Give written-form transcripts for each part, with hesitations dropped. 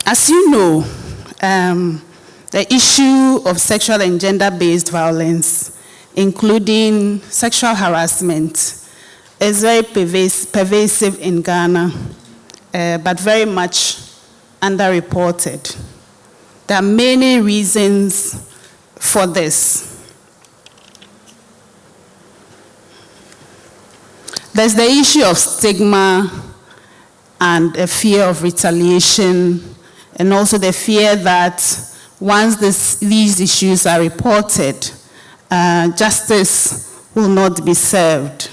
As you know, the issue of sexual and gender-based violence, including sexual harassment, is very pervasive in Ghana, but very much underreported. There are many reasons for this. There's the issue of stigma and a fear of retaliation, and also the fear that once these issues are reported, justice will not be served.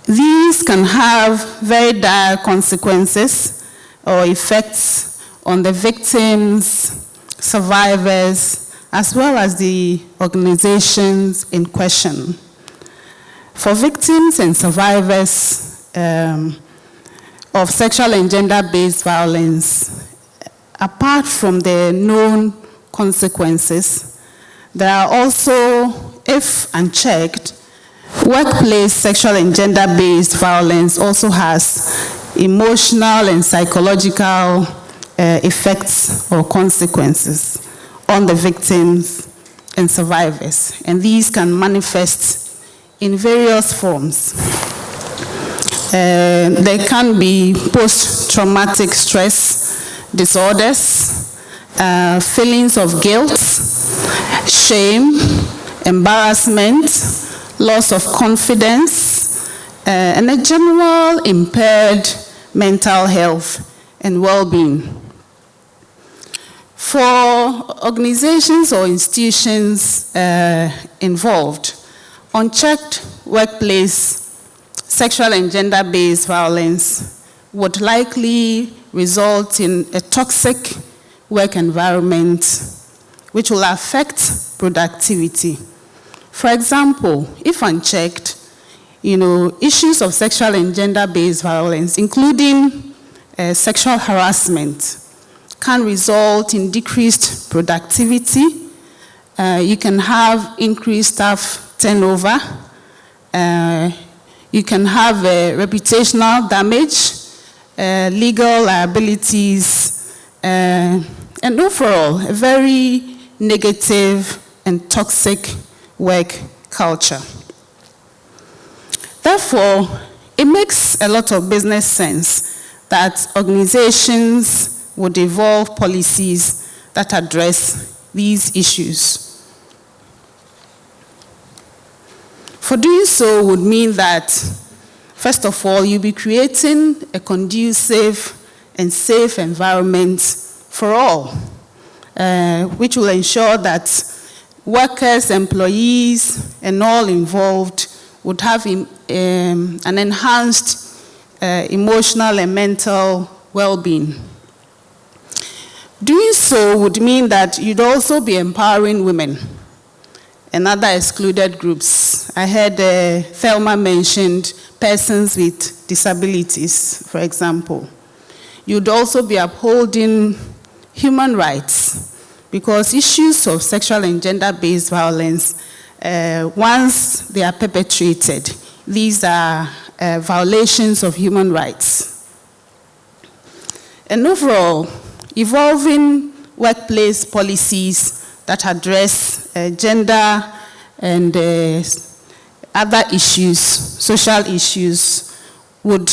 These can have very dire consequences or effects on the victims, survivors, as well as the organizations in question. For victims and survivors of sexual and gender-based violence, apart from the known consequences, there are also, if unchecked, workplace sexual and gender-based violence also has emotional and psychological effects or consequences on the victims and survivors. And these can manifest in various forms. There can be post-traumatic stress disorders, feelings of guilt, shame, embarrassment, loss of confidence, and a general impaired mental health and well-being. For organizations or institutions involved, unchecked workplace sexual and gender-based violence would likely result in a toxic work environment which will affect productivity. For example, if unchecked, issues of sexual and gender-based violence, including sexual harassment, can result in decreased productivity. You can have increased staff turnover. You can have reputational damage, legal liabilities, and overall, a very negative and toxic work culture. Therefore, it makes a lot of business sense that organizations would evolve policies that address these issues. For doing so would mean that, first of all, you'll be creating a conducive and safe environment for all, which will ensure that workers, employees, and all involved would have an enhanced emotional and mental well-being. Doing so would mean that you'd also be empowering women and other excluded groups. I heard Thelma mentioned persons with disabilities, for example. You'd also be upholding human rights, because issues of sexual and gender-based violence, once they are perpetrated, these are violations of human rights. And overall, evolving workplace policies that address gender and other issues, social issues, would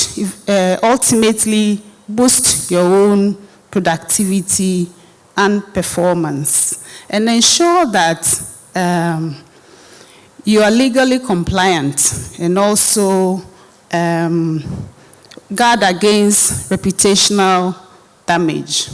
ultimately boost your own productivity and performance, and ensure that you are legally compliant, and also guard against reputational damage.